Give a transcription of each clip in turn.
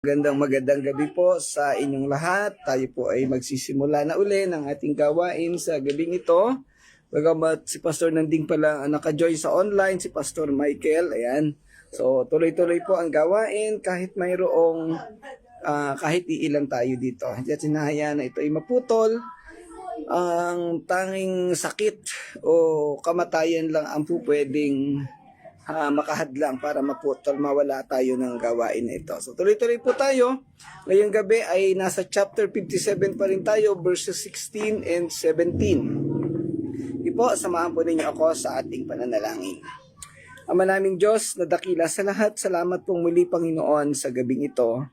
Magandang gabi po sa inyong lahat. Tayo po ay magsisimula na uli ng ating gawain sa gabing ito. Bagamat si Pastor Nanding pala naka-join sa online, si Pastor Michael. Ayan. So tuloy-tuloy po ang gawain kahit mayroong kahit iilan tayo dito. Hindi at sinahayaan na ito ay maputol. Ang tanging sakit o kamatayan lang ang pwedeng makahadlang para maputol, mawala tayo ng gawain na ito. So tuloy-tuloy po tayo. Ngayong gabi ay nasa chapter 57 pa rin tayo, verses 16 and 17. Ipo, samahan po ninyo ako sa ating pananalangin. Ama naming Diyos na dakila sa lahat, salamat pong muli Panginoon sa gabing ito.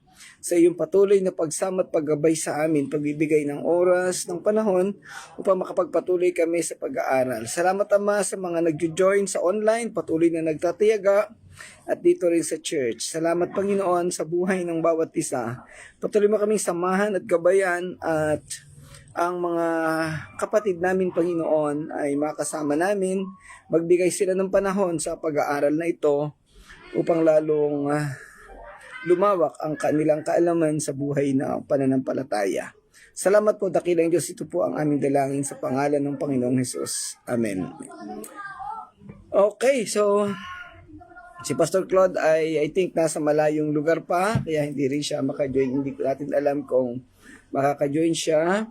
Sa iyong patuloy na pagsama at paggabay sa amin, pagbibigay ng oras, ng panahon upang makapagpatuloy kami sa pag-aaral. Salamat Ama sa mga nagjo-join sa online, patuloy na nagtatiyaga at dito rin sa church. Salamat Panginoon sa buhay ng bawat isa. Patuloy mo kaming samahan at gabayan at ang mga kapatid namin Panginoon ay makasama namin. Magbigay sila ng panahon sa pag-aaral na ito upang lalong lumawak ang kanilang kaalaman sa buhay na pananampalataya. Salamat po, dakilang Diyos. Ito po ang aming dalangin sa pangalan ng Panginoong Hesus. Amen. Okay, so si Pastor Claude ay I think nasa malayong lugar pa, kaya hindi rin siya maka-join. Hindi natin alam kung makaka-join siya.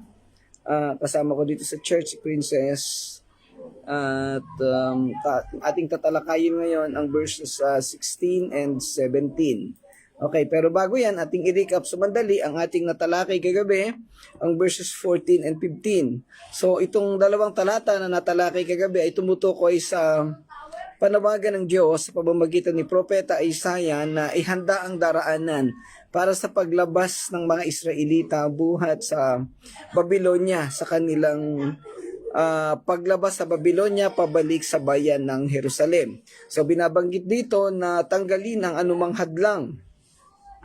Kasama ko dito sa church, si Princess. At ating tatalakayin ngayon ang verses 16 and 17. Okay, pero bago yan, ating i-recap sumandali ang ating natalakay kagabi, ang verses 14 and 15. So itong dalawang talata na natalakay kagabi ay tumutukoy sa panawagan ng Diyos sa pamamagitan ni Propeta Isaiah na ihanda ang daraanan para sa paglabas ng mga Israelita buhat sa Babylonia, sa kanilang paglabas sa Babylonia pabalik sa bayan ng Jerusalem. So binabanggit dito na tanggalin ang anumang hadlang.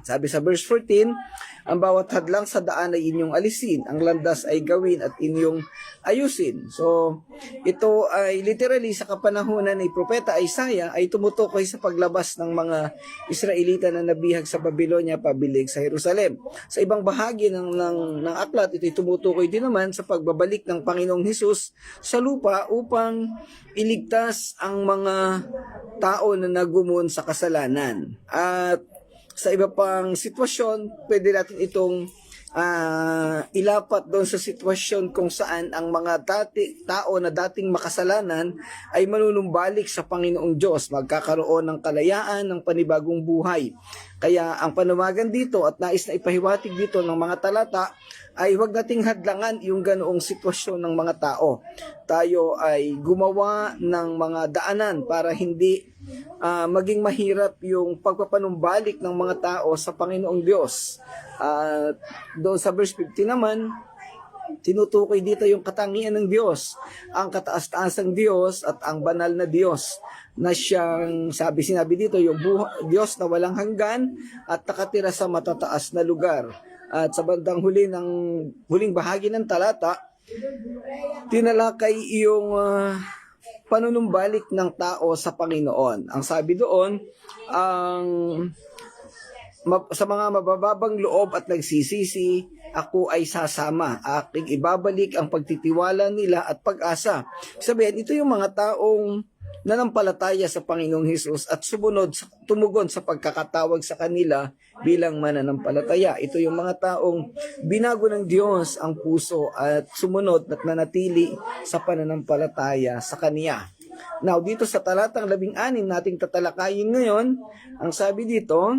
Sabi sa verse 14, ang bawat hadlang sa daan ay inyong alisin, ang landas ay gawin at inyong ayusin. So, ito ay literally sa kapanahunan ni Propeta Isaiah ay tumutukoy sa paglabas ng mga Israelita na nabihag sa Babylonia pabilig sa Jerusalem. Sa ibang bahagi ng aklat, ito ay tumutukoy din naman sa pagbabalik ng Panginoong Hesus sa lupa upang iligtas ang mga tao na nagumon sa kasalanan. At sa iba pang sitwasyon, pwede natin itong ilapat doon sa sitwasyon kung saan ang mga tao na dating makasalanan ay manunumbalik sa Panginoong Diyos, magkakaroon ng kalayaan, ng panibagong buhay. Kaya ang panawagan dito at nais na ipahiwatig dito ng mga talata ay huwag nating hadlangan yung ganoong sitwasyon ng mga tao. Tayo ay gumawa ng mga daanan para hindi maging mahirap yung pagpapanumbalik ng mga tao sa Panginoong Diyos. Doon sa verse 50 naman, tinutukoy dito yung katangian ng Diyos, ang kataas-taasang Diyos at ang banal na Diyos na siyang, sinabi dito, yung Diyos na walang hanggan at nakatira sa matataas na lugar. At sa bandang huling bahagi ng talata, tinalakay yung panunumbalik ng tao sa Panginoon. Ang sabi doon, sa mga mabababang loob at nagsisisi, ako ay sasama. Aking ibabalik ang pagtitiwala nila at pag-asa. Sabihin, ito yung mga taong nanampalataya sa Panginoong Hesus at tumugon sa pagkakatawag sa kanila bilang mananampalataya. Ito yung mga taong binago ng Diyos ang puso at sumunod at nanatili sa pananampalataya sa Kanya. Now, dito sa talatang 16 nating tatalakayin ngayon, ang sabi dito,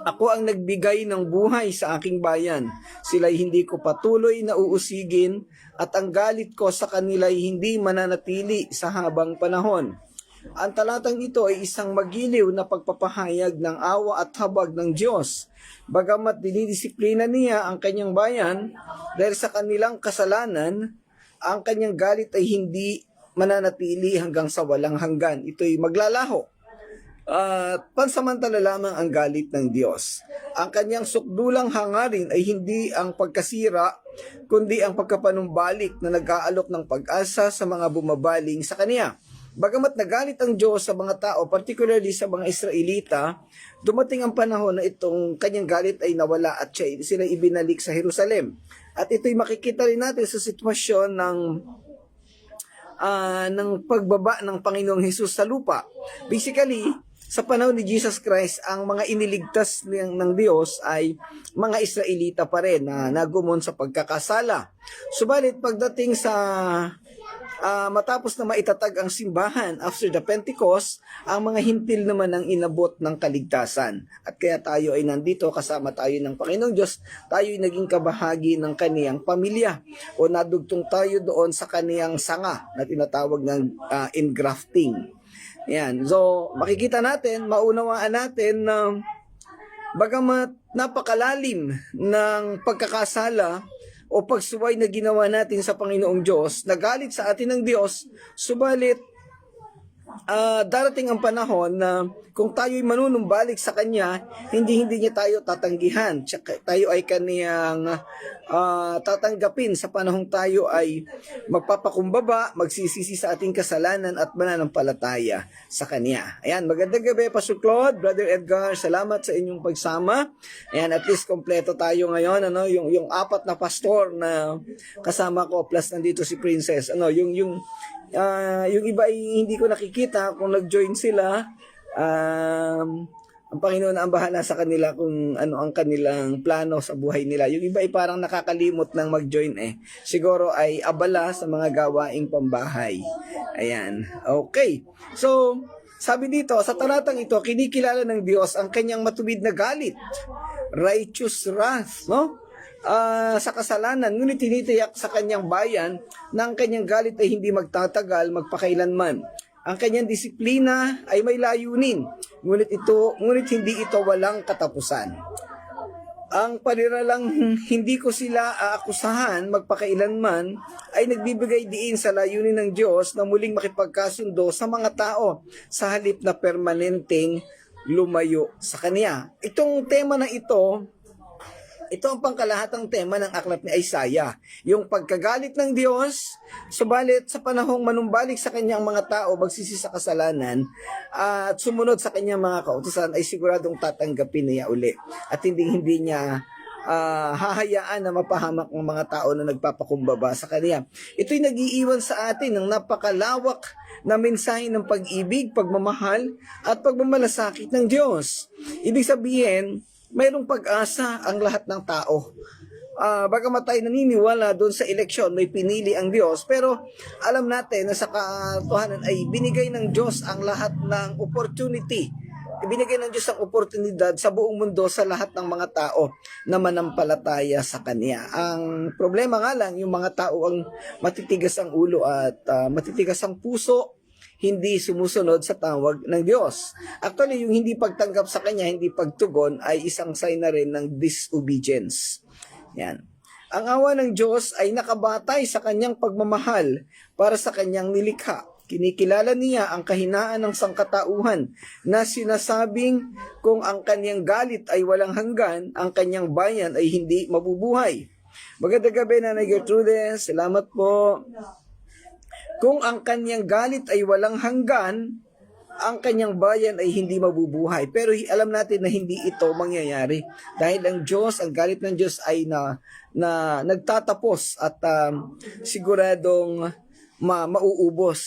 ako ang nagbigay ng buhay sa aking bayan. Sila'y hindi ko patuloy na uusigin at ang galit ko sa kanila'y hindi mananatili sa habang panahon. Ang talatang ito ay isang magiliw na pagpapahayag ng awa at habag ng Diyos. Bagamat dinidisiplina niya ang kanyang bayan dahil sa kanilang kasalanan, ang kanyang galit ay hindi mananatili hanggang sa walang hanggan. Ito'y maglalaho. Pansamantala lamang ang galit ng Diyos. Ang kanyang sukdulang hangarin ay hindi ang pagkasira, kundi ang pagkapanumbalik na nag-aalok ng pag-asa sa mga bumabaling sa Kanya. Bagamat nagalit ang Diyos sa mga tao, particularly sa mga Israelita, dumating ang panahon na itong kanyang galit ay nawala at sila ibinalik sa Jerusalem. At ito'y makikita rin natin sa sitwasyon ng pagbaba ng Panginoong Hesus sa lupa. Basically, sa panahon ni Jesus Christ, ang mga iniligtas ng Diyos ay mga Israelita pa rin na nagumon sa pagkakasala. Subalit pagdating sa matapos na maitatag ang simbahan after the Pentecost, ang mga hintil naman ang inabot ng kaligtasan. At kaya tayo ay nandito, kasama tayo ng Panginoong Diyos, tayo ay naging kabahagi ng kaniyang pamilya o nadugtong tayo doon sa kaniyang sanga na tinatawag ng engrafting. Yan. So, makikita natin, maunawaan natin na bagamat napakalalim ng pagkakasala o pagsuway na ginawa natin sa Panginoong Diyos, nagalit sa atin ng Diyos, subalit darating ang panahon na kung tayo'y manunumbalik sa Kanya, hindi niya tayo tatanggihan. Tayo ay Kaniyang tatanggapin sa panahong tayo ay magpapakumbaba, magsisisi sa ating kasalanan at mananampalataya sa Kanya. Ayan, magandang gabi, Pastor Claude, Brother Edgar, salamat sa inyong pagsama. Ayan, at least kompleto tayo ngayon, yung apat na pastor na kasama ko, plus nandito si Princess, yung iba ay hindi ko nakikita kung nag-join sila. Ang Panginoon ang bahala sa kanila kung ano ang kanilang plano sa buhay nila. Yung iba ay parang nakakalimot ng mag-join Siguro ay abala sa mga gawaing pambahay. Ayan. Okay. So, sabi dito, sa talatang ito, kinikilala ng Diyos ang kanyang matuwid na galit. Righteous wrath, no? Sa kasalanan, ngunit tinitiyak sa kanyang bayan na ang kanyang galit ay hindi magtatagal magpakailanman. Ang kanyang disiplina ay may layunin, ngunit hindi ito walang katapusan. Ang paniralang hindi ko sila aakusahan magpakailanman ay nagbibigay diin sa layunin ng Diyos na muling makipagkasundo sa mga tao sa halip na permanenteng lumayo sa Kanya. Itong tema na ito ang pangkalahatang tema ng aklat ni Isaiah, yung pagkagalit ng Diyos, subalit sa panahong manumbalik sa kanyang mga tao, magsisi sa kasalanan, at sumunod sa kanyang mga kautusan, ay siguradong tatanggapin niya uli. At hindi niya hahayaan na mapahamak ng mga tao na nagpapakumbaba sa kanya. Ito'y nag-iiwan sa atin ng napakalawak na mensahe ng pag-ibig, pagmamahal, at pagmamalasakit ng Diyos. Ibig sabihin, mayroong pag-asa ang lahat ng tao. Bagamat tayo naniniwala doon sa eleksyon, may pinili ang Diyos, pero alam natin na sa katotohanan ay binigay ng Diyos ang lahat ng opportunity. Ibinigay ng Diyos ang oportunidad sa buong mundo sa lahat ng mga tao na manampalataya sa Kanya. Ang problema nga lang, yung mga tao ang matitigas ang ulo at matitigas ang puso, hindi sumusunod sa tawag ng Diyos. Actually, yung hindi pagtanggap sa Kanya, hindi pagtugon, ay isang sign na rin ng disobedience. Yan. Ang awa ng Diyos ay nakabatay sa Kanyang pagmamahal para sa Kanyang nilikha. Kinikilala niya ang kahinaan ng sangkatauhan na sinasabing kung ang Kanyang galit ay walang hanggan, ang Kanyang bayan ay hindi mabubuhay. Magandang gabi, Nanay Gertrudes. Salamat po. Kung ang kanyang galit ay walang hanggan, ang kanyang bayan ay hindi mabubuhay. Pero alam natin na hindi ito mangyayari. Dahil ang Diyos, ang galit ng Diyos ay na nagtatapos at siguradong mauubos.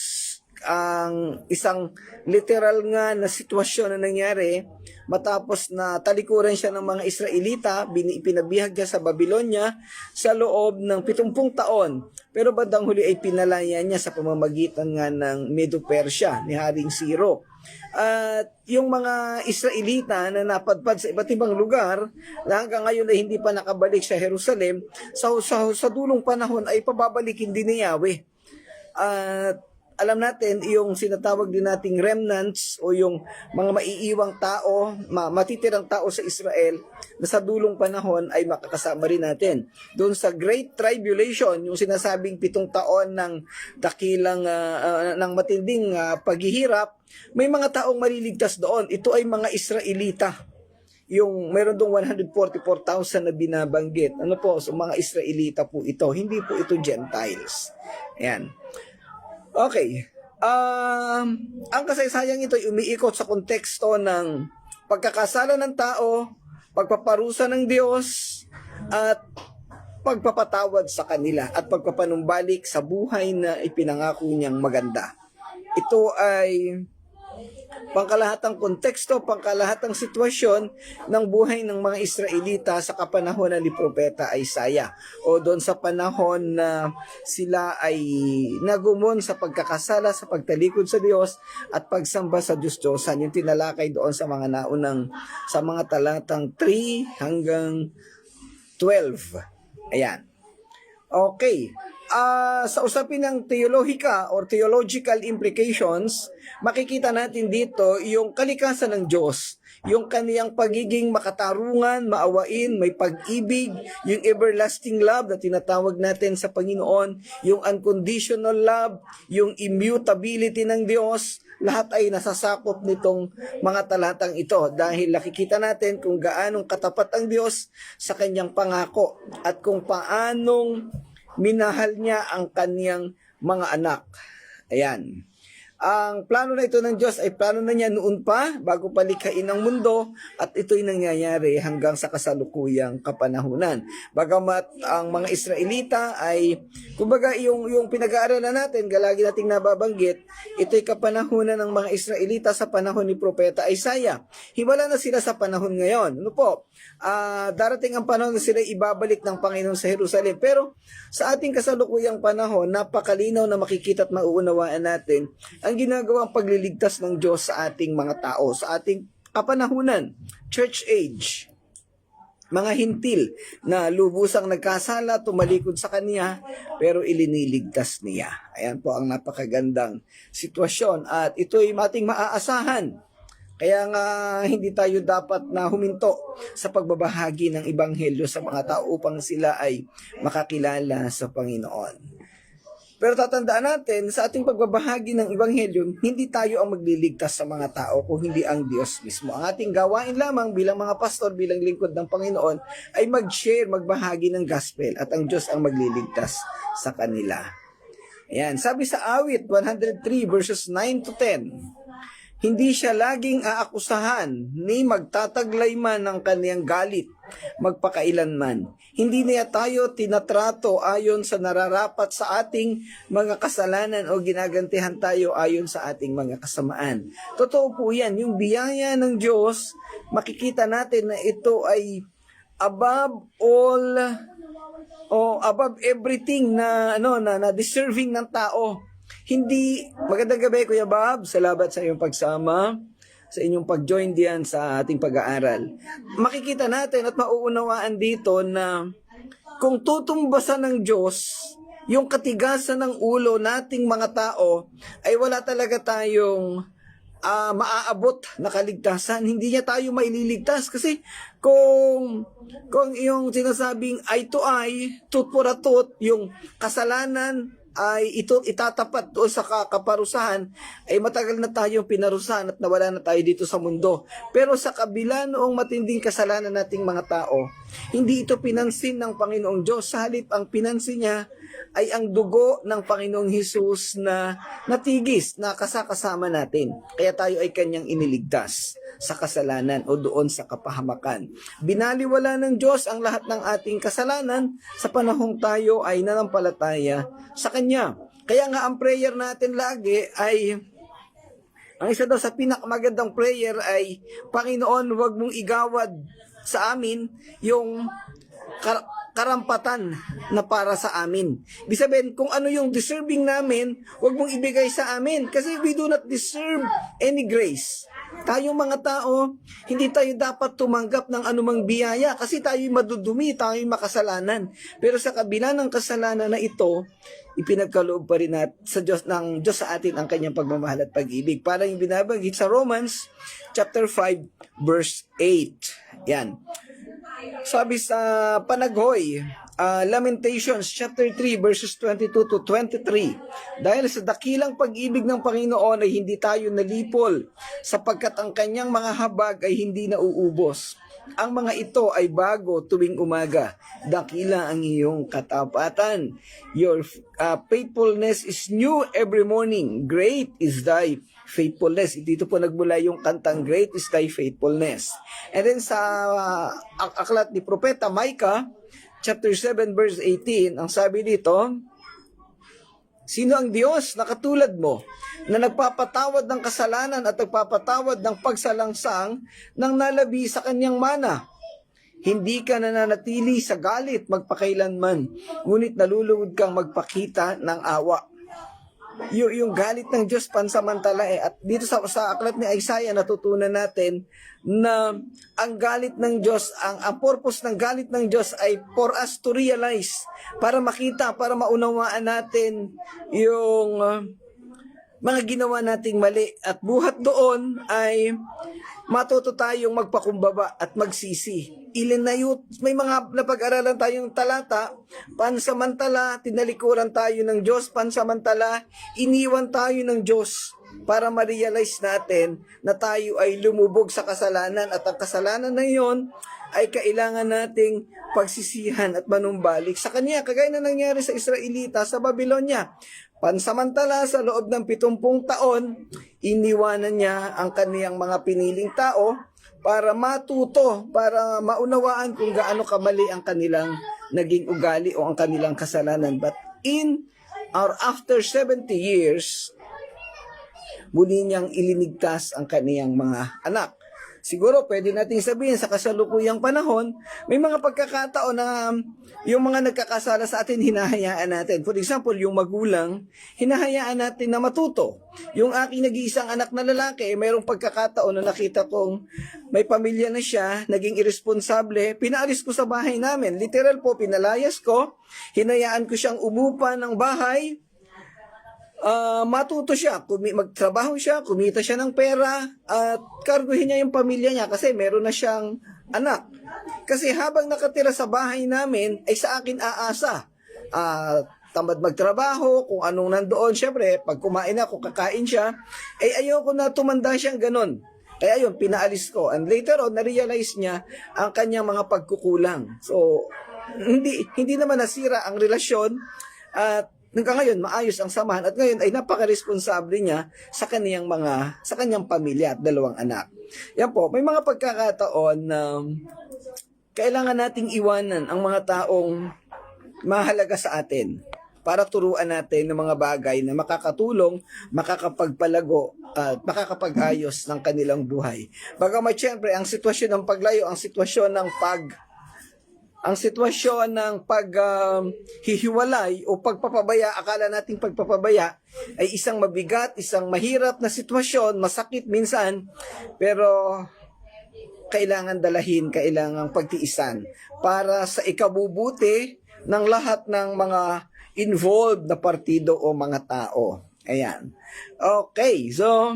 Ang isang literal nga na sitwasyon na nangyari matapos na talikuran siya ng mga Israelita, ipinabihag niya sa Babylonia sa loob ng 70 taon. Pero bandang huli ay pinalaya niya sa pamamagitan nga ng Medo-Persia ni Haring Ciro. At yung mga Israelita na napadpad sa iba't ibang lugar na hanggang ngayon ay hindi pa nakabalik sa Jerusalem, sa dulong panahon ay pababalikin din ni Yahweh. At alam natin, yung sinatawag din nating remnants o yung mga maiiwang tao, matitirang tao sa Israel na sa dulong panahon ay makakasama rin natin. Doon sa Great Tribulation, yung sinasabing 7 taon ng dakilang ng matinding paghihirap, may mga taong maliligtas doon. Ito ay mga Israelita. Yung meron dong 144,000 na binabanggit. Ano po, so mga Israelita po ito. Hindi po ito Gentiles. Ayan. Okay. Ang kasaysayang ito ay umiikot sa konteksto ng pagkakasala ng tao, pagpaparusa ng Diyos, at pagpapatawad sa kanila at pagpapanumbalik sa buhay na ipinangako niyang maganda. Ito ay pangkalahatang konteksto, pangkalahatang sitwasyon ng buhay ng mga Israelita sa kapanahon ni Propeta Isaiah, o doon sa panahon na sila ay nagumon sa pagkakasala, sa pagtalikod sa Diyos at pagsamba sa Diyos-Diyosan. Yung tinalakay doon sa mga naunang, sa mga talatang 3 hanggang 12. Ayan. Okay. Sa usapin ng theologika or theological implications, makikita natin dito yung kalikasan ng Diyos, yung kaniyang pagiging makatarungan, maawain, may pag-ibig, yung everlasting love na tinatawag natin sa Panginoon, yung unconditional love, yung immutability ng Diyos. Lahat ay nasasakop nitong mga talatang ito dahil nakikita natin kung gaanong katapat ang Diyos sa kanyang pangako at kung paanong minahal niya ang kaniyang mga anak. Ayan. Ang plano na ito ng Diyos ay plano na niya noon pa, bago palikhain ang mundo, at ito'y nangyayari hanggang sa kasalukuyang kapanahunan. Bagamat ang mga Israelita ay, kumbaga yung pinag-aaralan natin, lagi nating nababanggit, ito'y kapanahunan ng mga Israelita sa panahon ni Propeta Isaiah. Himala na sila sa panahon ngayon. Ano po? Darating ang panahon na sila ibabalik ng Panginoon sa Jerusalem. Pero sa ating kasalukuyang panahon, napakalinaw na makikita at mauunawaan natin ang ginagawang pagliligtas ng Diyos sa ating mga tao, sa ating kapanahunan, church age, mga hintil na lubusang nagkasala, tumalikod sa Kanya, pero iliniligtas niya. Ayan po ang napakagandang sitwasyon at ito'y ating maaasahan. Kaya nga hindi tayo dapat na huminto sa pagbabahagi ng Ebanghelyo sa mga tao upang sila ay makakilala sa Panginoon. Pero tatandaan natin, sa ating pagbabahagi ng Ebanghelyo, hindi tayo ang magliligtas sa mga tao kung hindi ang Diyos mismo. Ang ating gawain lamang bilang mga pastor, bilang lingkod ng Panginoon, ay mag-share, magbahagi ng gospel at ang Diyos ang magliligtas sa kanila. Ayan, sabi sa awit 103 verses 9 to 10, hindi siya laging aakusahan ni magtataglay man ng kaniyang galit magpakailanman. Hindi niya tayo tinatrato ayon sa nararapat sa ating mga kasalanan o ginagantihan tayo ayon sa ating mga kasamaan. Totoo po yan. Yung biyaya ng Diyos, makikita natin na ito ay above all o above everything na deserving ng tao. Hindi, magandang gabi Kuya Bob, salamat sa iyong pagsama, sa inyong pag-join diyan sa ating pag-aaral. Makikita natin at mauunawaan dito na kung tutumbasan ng Diyos yung katigasan ng ulo nating mga tao, ay wala talaga tayong maaabot na kaligtasan. Hindi niya tayo maililigtas kasi kung yung sinasabing eye to eye, tooth for a tooth, yung kasalanan ay itatapat doon sa kaparusahan, ay matagal na tayong pinarusahan at nawala na tayo dito sa mundo. Pero sa kabila noong matinding kasalanan nating mga tao, hindi ito pinansin ng Panginoong Diyos. Sa halip, ang pinansin niya ay ang dugo ng Panginoong Hesus na natigis, na kasakasama natin. Kaya tayo ay kanyang iniligtas sa kasalanan o doon sa kapahamakan. Binaliwala ng Diyos ang lahat ng ating kasalanan sa panahong tayo ay nanampalataya sa Kanya. Kaya nga ang prayer natin lagi ay, ang isa daw sa pinakamagandang prayer ay, Panginoon, huwag mong igawad sa amin yung karampatan na para sa amin. Ibig sabihin, kung ano yung deserving namin, huwag mong ibigay sa amin. Kasi we do not deserve any grace. Tayong mga tao, hindi tayo dapat tumanggap ng anumang biyaya kasi tayo'y madudumi, tayo'y makasalanan. Pero sa kabila ng kasalanan na ito, ipinagkaloob pa rin sa Diyos, ng Diyos sa atin ang kanyang pagmamahal at pag-ibig. Para yung binabanggit sa Romans chapter 5 verse 8. Yan. Sabi sa Panaghoy, Lamentations chapter 3 verses 22 to 23, dahil sa dakilang pag-ibig ng Panginoon ay hindi tayo nalipol, sapagkat ang kanyang mga habag ay hindi nauubos. Ang mga ito ay bago tuwing umaga. Dakila ang iyong katapatan. Your faithfulness is new every morning. Great is thy faithfulness. Dito po nagmula yung kantang Great is thy faithfulness. And then sa aklat ni Propeta Micah, chapter 7 verse 18, ang sabi dito, sino ang Diyos na katulad mo, na nagpapatawad ng kasalanan at nagpapatawad ng pagsalangsang ng nalabi sa kanyang mana? Hindi ka nananatili sa galit magpakailanman, ngunit naluluhod kang magpakita ng awa. Yung galit ng Diyos pansamantala At dito sa aklat ni Isaiah natutunan natin na ang galit ng Diyos, ang purpose ng galit ng Diyos ay for us to realize, para makita, para maunawaan natin yung mga ginawa nating mali. At buhat doon ay matuto tayong magpakumbaba at magsisi. May mga napag-aralan tayong talata, pansamantala, tinalikuran tayo ng Diyos, pansamantala, iniwan tayo ng Diyos para ma-realize natin na tayo ay lumubog sa kasalanan at ang kasalanan na yon ay kailangan nating pagsisihan at manumbalik sa Kanya, kagaya na nangyari sa Israelita sa Babylonia. Pansamantala, sa loob ng 70 taon, iniwanan niya ang kaniyang mga piniling tao para matuto, para maunawaan kung gaano kamali ang kanilang naging ugali o ang kanilang kasalanan. But after 70 years, muli niyang ilinigtas ang kaniyang mga anak. Siguro pwede nating sabihin sa kasalukuyang panahon, may mga pagkakataon na yung mga nagkakasala sa atin, hinahayaan natin. For example, yung magulang, hinahayaan natin na matuto. Yung aking nag-iisang anak na lalaki, mayroong pagkakataon na nakita kong may pamilya na siya, naging irresponsable, pinaalis ko sa bahay namin. Literal po, pinalayas ko, hinayaan ko siyang umupa ng bahay, matuto siya, magtrabaho siya, kumita siya ng pera, at karguhin niya yung pamilya niya kasi meron na siyang anak. Kasi habang nakatira sa bahay namin, ay sa akin aasa. Tamad magtrabaho, kung anong nandoon, syempre, pag kumain ako, kakain siya, ay ayoko na tumanda siyang ganun. Kaya yun, pinaalis ko. And later on, na-realize niya ang kanyang mga pagkukulang. So, hindi naman nasira ang relasyon, at hanggang ngayon, maayos ang samahan at ngayon ay napaka-responsable niya sa kanyang pamilya at 2 anak. Yan po, may mga pagkakataon na kailangan nating iwanan ang mga taong mahalaga sa atin para turuan natin ng mga bagay na makakatulong, makakapagpalago at makakapag-ayos ng kanilang buhay. Bagamat syempre, ang sitwasyon ng paglayo, ang sitwasyon ng paghihiwalay o pagpapabaya, akala nating pagpapabaya ay isang mabigat, isang mahirap na sitwasyon, masakit minsan, pero kailangan dalahin, kailangan pagtiisan para sa ikabubuti ng lahat ng mga involved na partido o mga tao. Ayan. Okay, so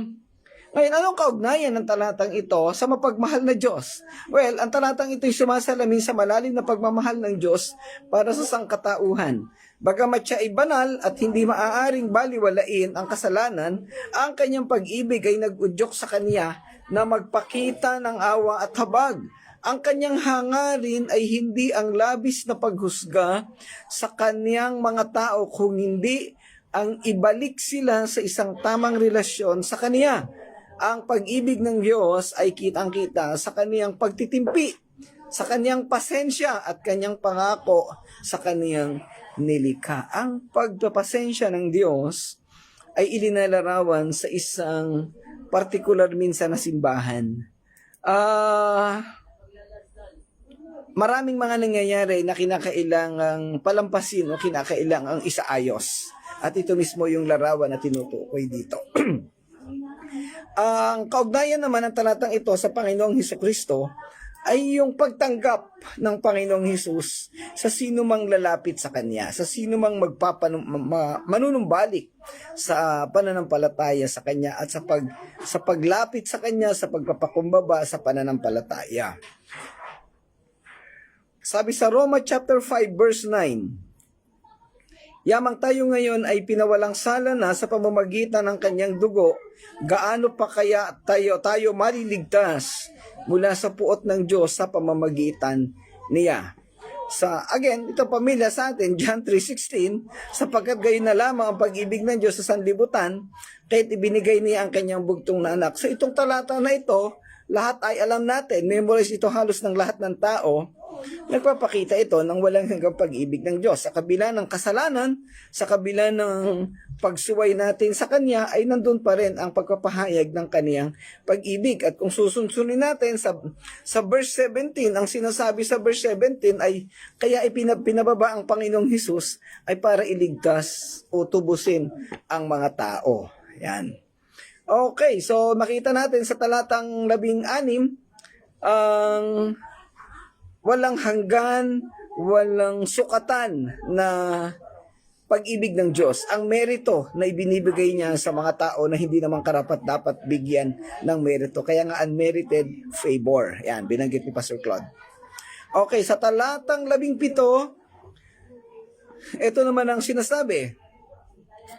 ngayon, anong kaugnayan ng talatang ito sa mapagmahal na Diyos? Well, ang talatang ito ay sumasalamin sa malalim na pagmamahal ng Diyos para sa sangkatauhan. Bagamat siya ay banal at hindi maaaring baliwalain ang kasalanan, ang kanyang pag-ibig ay nag-udyok sa kanya na magpakita ng awa at habag. Ang kanyang hangarin ay hindi ang labis na paghusga sa kanyang mga tao, kung hindi ang ibalik sila sa isang tamang relasyon sa kanya. Ang pag-ibig ng Diyos ay kitang-kita sa kaniyang pagtitimpi, sa kaniyang pasensya at kaniyang pangako sa kaniyang nilikha. Ang pagpapasensya ng Diyos ay ilinalarawan sa isang partikular minsan na simbahan. Maraming mga nangyayari na kinakailangang palampasin o kinakailangang isaayos. At ito mismo yung larawan na tinutukoy dito. Ang kaugnayan naman ng talatang ito sa Panginoong Hesukristo ay yung pagtanggap ng Panginoong Hesus sa sino mang lalapit sa Kanya, sa sino mang manunumbalik sa pananampalataya sa Kanya at sa paglapit sa Kanya, sa pagpapakumbaba sa pananampalataya. Sabi sa Roma chapter 5 verse 9, yamang tayo ngayon ay pinawalang sala na sa pamamagitan ng kanyang dugo, gaano pa kaya tayo maliligtas? mula sa puot ng Diyos sa pamamagitan niya. Again, ito pamilya sa atin, John 3:16, sapagkat gayon na lamang ang pag-ibig ng Diyos sa sanlibutan, kahit ibinigay niya ang kanyang bugtong na anak. So itong talata na ito, lahat ay alam natin, memorize ito halos ng lahat ng tao, nagpapakita ito ng walang hanggang pag-ibig ng Diyos. Sa kabila ng kasalanan, sa kabila ng pagsuway natin sa Kanya, ay nandun pa rin ang pagpapahayag ng Kaniyang pag-ibig. At kung susunsunin natin sa verse 17, ang sinasabi sa verse 17 ay, kaya pinababa ang Panginoong Hesus ay para iligtas o tubusin ang mga tao. Yan. Okay, so makita natin sa talatang 16, ang walang hanggan, walang sukatan na pag-ibig ng Diyos, ang merito na ibinibigay niya sa mga tao na hindi naman karapat dapat bigyan ng merito. Kaya nga unmerited favor. Yan, binanggit ni Pastor Claude. Okay, sa talatang 17, ito naman ang sinasabi.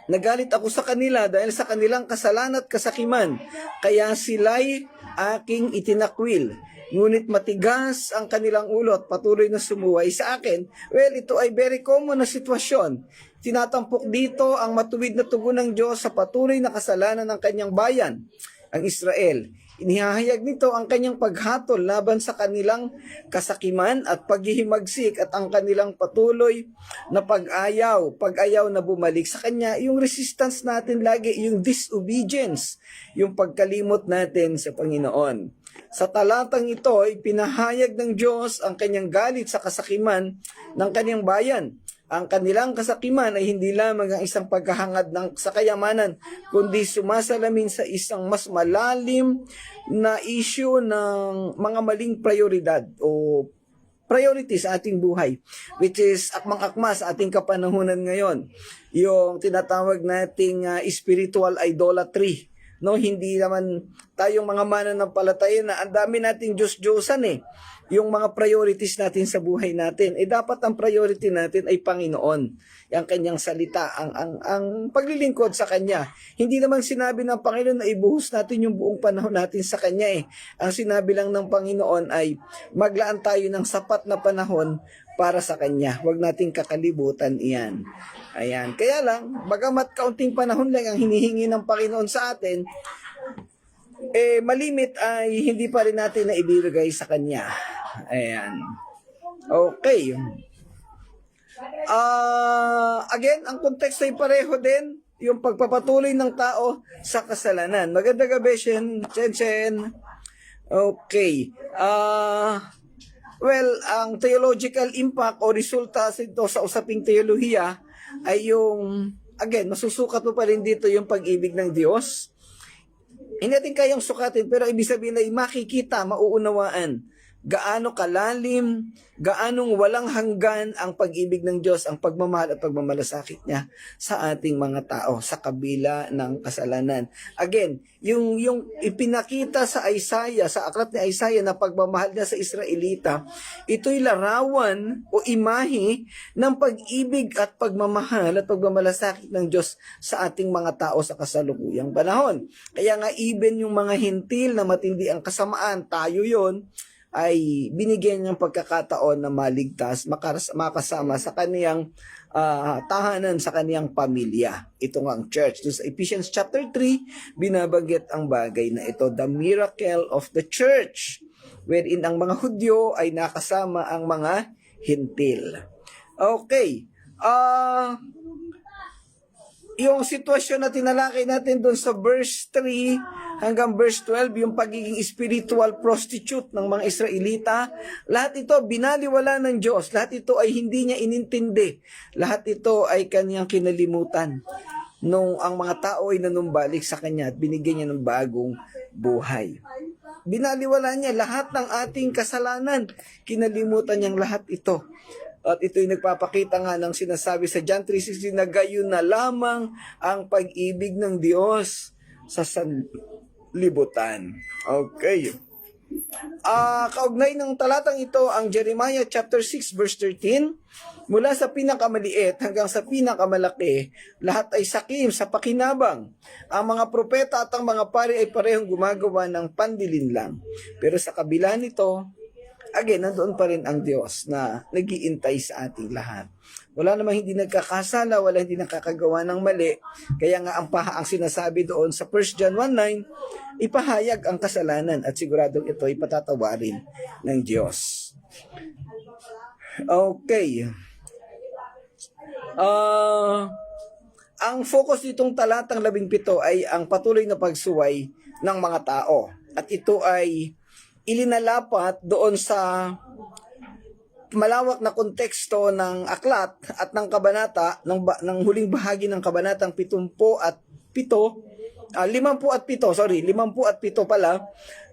Nagalit ako sa kanila dahil sa kanilang kasalanan at kasakiman, kaya sila'y aking itinakwil. Ngunit matigas ang kanilang ulo at patuloy na sumuway sa akin. Well, ito ay very common na sitwasyon. Tinatampok dito ang matuwid na tugon ng Diyos sa patuloy na kasalanan ng kanyang bayan, ang Israel. Inihahayag nito ang kanyang paghatol laban sa kanilang kasakiman at paghihimagsik at ang kanilang patuloy na pag-ayaw na bumalik sa kanya. Yung resistance natin lagi, yung disobedience, yung pagkalimot natin sa Panginoon. Sa talatang ito, ipinahayag ng Diyos ang kanyang galit sa kasakiman ng kanyang bayan. Ang kanilang kasakiman ay hindi lamang ang isang pagkahangad sa kayamanan, kundi sumasalamin sa isang mas malalim na issue ng mga maling prioridad o priority sa ating buhay, which is akmang-akma sa ating kapanahunan ngayon. Yung tinatawag nating spiritual idolatry. No, hindi naman tayong mga mananampalataya na ang dami nating Diyos-Diyosan yung mga priorities natin sa buhay natin. Dapat ang priority natin ay Panginoon. Ang kanyang salita, ang paglilingkod sa Kanya. Hindi naman sinabi ng Panginoon na ibuhos natin yung buong panahon natin sa Kanya. Ang sinabi lang ng Panginoon ay maglaan tayo ng sapat na panahon para sa Kanya. Huwag nating kakalibutan iyan. Ayan. Kaya lang, bagamat kaunting panahon lang ang hinihingi ng Panginoon sa atin, malimit ay hindi pa rin natin na ibibigay sa Kanya. Ayan. Okay. Again, ang konteksto ay pareho din, yung pagpapatuloy ng tao sa kasalanan. Magandang gabi, Chen. Okay. Well, ang theological impact o resulta ito sa usaping teolohiya ay yung, again, masusukat mo pa rin dito yung pag-ibig ng Diyos. Hindi natin kayang sukatin, pero ibig sabihin ay makikita, mauunawaan gaano kalalim, gaanong walang hanggan ang pag-ibig ng Diyos, ang pagmamahal at pagmamalasakit niya sa ating mga tao sa kabila ng kasalanan. Again, yung ipinakita sa Isaiah, sa aklat ni Isaiah na pagmamahal niya sa Israelita, ito'y larawan o imahe ng pag-ibig at pagmamahal at pagmamalasakit ng Diyos sa ating mga tao sa kasalukuyang panahon. Kaya nga even yung mga hintil na matindi ang kasamaan, tayo yon, ay binigyan niyang pagkakataon na maligtas, makasama sa kaniyang tahanan, sa kaniyang pamilya. Ito nga ang church. So, sa Ephesians chapter 3, binabanggit ang bagay na ito, the miracle of the church, wherein ang mga Hudyo ay nakasama ang mga hintil. Okay. Yung sitwasyon na tinalakay natin doon sa verse 3 hanggang verse 12, yung pagiging spiritual prostitute ng mga Israelita, lahat ito binaliwala ng Diyos. Lahat ito ay hindi niya inintindi. Lahat ito ay kanyang kinalimutan nung ang mga tao ay nanumbalik sa kanya at binigyan niya ng bagong buhay. Binaliwala niya lahat ng ating kasalanan. Kinalimutan niyang lahat ito. At ito'y nagpapakita nga ng sinasabi sa John 3:16 na gayon na lamang ang pag-ibig ng Diyos sa sanlibutan. Okay. Kaugnay ng talatang ito ang Jeremiah chapter 6 verse 13. Mula sa pinakamaliit hanggang sa pinakamalaki, lahat ay sakim sa pakinabang. Ang mga propeta at ang mga pari ay parehong gumagawa ng pandilinlang. Pero sa kabila nito, again, nandoon pa rin ang Diyos na nag-iintay sa ating lahat. Wala namang hindi nagkakasala, wala hindi nakakagawa ng mali. Kaya nga ang sinasabi doon sa 1 John 1:9, ipahayag ang kasalanan at siguradong ito ay patatawarin ng Diyos. Okay. Ang focus nitong talatang 17 ay ang patuloy na pagsuway ng mga tao. At ito ay ilinalapat doon sa malawak na konteksto ng aklat at ng kabanata, ng huling bahagi ng kabanatang 57 pala,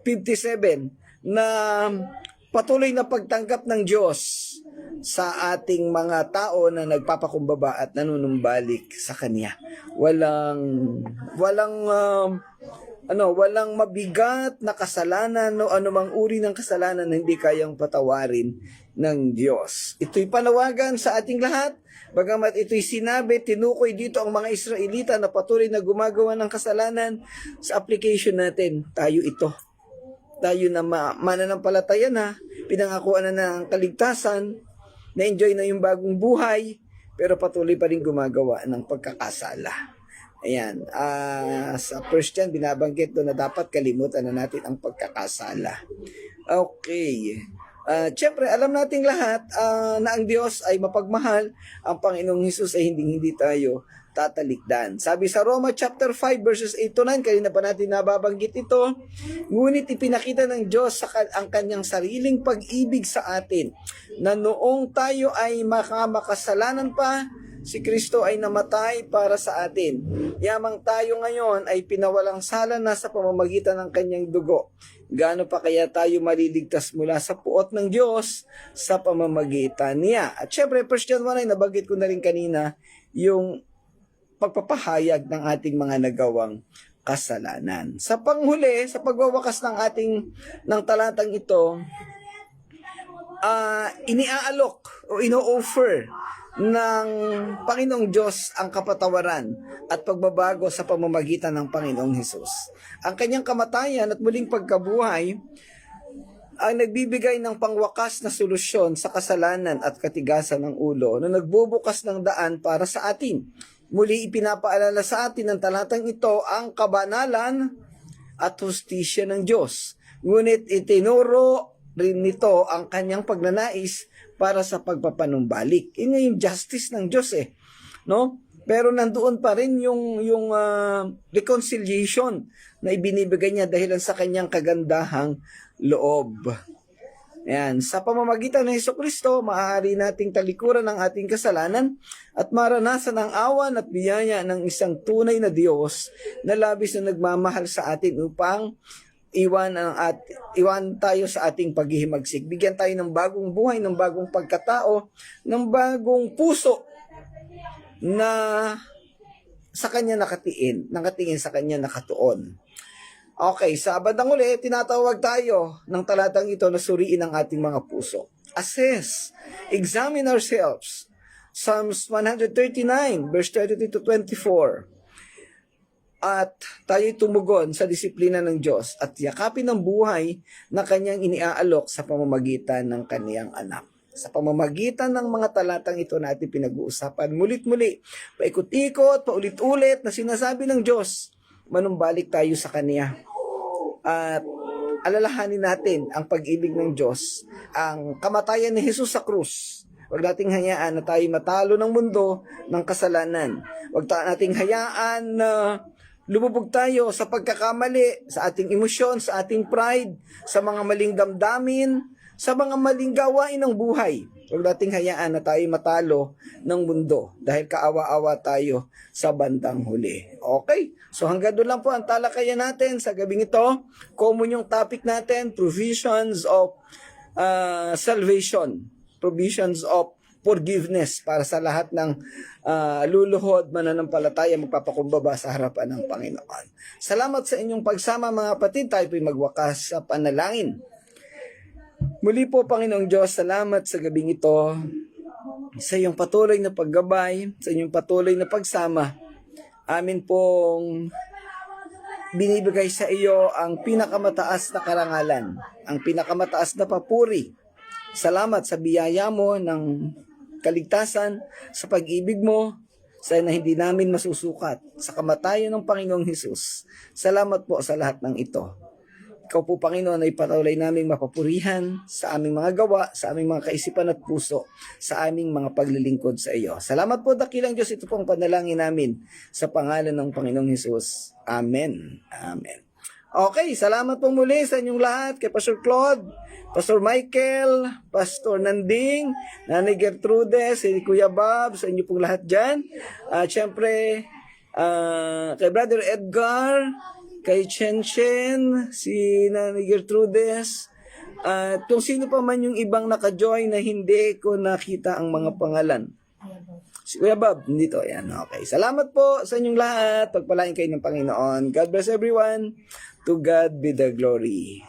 57, na patuloy na pagtanggap ng Diyos sa ating mga tao na nagpapakumbaba at nanunumbalik sa Kanya. Walang mabigat na kasalanan o anumang uri ng kasalanan na hindi kayang patawarin ng Diyos. Ito'y panawagan sa ating lahat. Bagamat ito'y sinabi, tinukoy dito ang mga Israelita na patuloy na gumagawa ng kasalanan. Sa application natin, tayo ito. Tayo na mananampalataya na, pinangakuan na ng kaligtasan, na-enjoy na yung bagong buhay, pero patuloy pa rin gumagawa ng pagkakasala. Ayan, sa first yan, binabanggit doon na dapat kalimutan na natin ang pagkakasala. Okay. Siyempre, alam nating lahat na ang Diyos ay mapagmahal, ang Panginoong Hesus ay hindi tayo tatalikdan. Sabi sa Roma chapter 5 verses 8 to 9, kanina pa natin nababanggit ito, ngunit ipinakita ng Diyos ang kanyang sariling pag-ibig sa atin, na noong tayo ay makasalanan pa, si Kristo ay namatay para sa atin. Yamang tayo ngayon ay pinawalang sala na sa pamamagitan ng kanyang dugo. Gaano pa kaya tayo maliligtas mula sa puot ng Diyos sa pamamagitan niya? At syempre, 1 John 1 ay nabanggit ko na rin kanina yung pagpapahayag ng ating mga nagawang kasalanan. Sa panghuli, sa pagwawakas ng talatang ito, iniaalok o ino-offer ng Panginoong Diyos ang kapatawaran at pagbabago sa pamamagitan ng Panginoong Hesus. Ang kanyang kamatayan at muling pagkabuhay ang nagbibigay ng pangwakas na solusyon sa kasalanan at katigasan ng ulo na nagbubukas ng daan para sa atin. Muli ipinapaalala sa atin ng talatang ito ang kabanalan at hustisya ng Diyos. Ngunit itinuro rin nito ang kanyang pagnanais para sa pagpapanumbalik. Yun yung justice ng Diyos no? Pero nandoon pa rin yung reconciliation na ibinibigay niya dahil sa kanyang kagandahang loob. Ayan, sa pamamagitan ng Hesukristo, maaari nating talikuran ang ating kasalanan at maranasan ang awan at biyaya ng isang tunay na Diyos na labis na nagmamahal sa atin upang iwan tayo sa ating paghihimagsik. Bigyan tayo ng bagong buhay, ng bagong pagkatao, ng bagong puso na sa Kanya nakatingin sa Kanya nakatuon. Okay, sa bandang uli, tinatawag tayo ng talatang ito na suriin ang ating mga puso. Assess, examine ourselves. Psalms 139, verse 33 to 24. At tayo'y tumugon sa disiplina ng Diyos at yakapin ang buhay na Kanyang iniaalok sa pamamagitan ng Kaniyang anak. Sa pamamagitan ng mga talatang ito natin pinag-uusapan, mulit-muli, paikot-ikot, paulit-ulit na sinasabi ng Diyos, manumbalik tayo sa Kanya. At alalahanin natin ang pag-ibig ng Diyos, ang kamatayan ni Jesus sa krus. Huwag nating hayaan na tayo matalo ng mundo ng kasalanan. Huwag nating hayaan na lumubog tayo sa pagkakamali, sa ating emosyon, sa ating pride, sa mga maling damdamin, sa mga maling gawain ng buhay. Huwag nating hayaan na tayo matalo ng mundo dahil kaawa-awa tayo sa bandang huli. Okay? So hanggang doon lang po ang talakayan natin sa gabing ito. Common yung topic natin, provisions of salvation. Provisions of forgiveness para sa lahat ng luluhod, mananampalataya, magpapakumbaba sa harapan ng Panginoon. Salamat sa inyong pagsama mga kapatid. Tayo po'y magwakas sa panalangin. Muli po, Panginoong Diyos, salamat sa gabing ito, sa iyong patuloy na paggabay, sa iyong patuloy na pagsama. Amin pong binibigay sa iyo ang pinakamataas na karangalan, ang pinakamataas na papuri. Salamat sa biyaya mo ng kaligtasan, sa pag-ibig mo, sa na hindi namin masusukat, sa kamatayan ng Panginoong Hesus. Salamat po sa lahat ng ito. Ikaw po, Panginoon, ay patuloy naming mapapurihan sa aming mga gawa, sa aming mga kaisipan at puso, sa aming mga paglilingkod sa iyo. Salamat po, dakilang Diyos. Ito pong panalangin namin sa pangalan ng Panginoong Hesus. Amen. Amen. Okay, salamat po muli sa inyong lahat, kay Pastor Claude, Pastor Michael, Pastor Nanding, Nanay Gertrude, si Kuya Bob, sa inyo pong lahat dyan. At syempre, kay Brother Edgar, kay Chen, si Nanay Gertrudes, at kung sino pa man yung ibang naka-join na hindi ko nakita ang mga pangalan. Si Kuya Bob, dito, yan, okay. Salamat po sa inyong lahat. Pagpalain kayo ng Panginoon. God bless everyone. To God be the glory.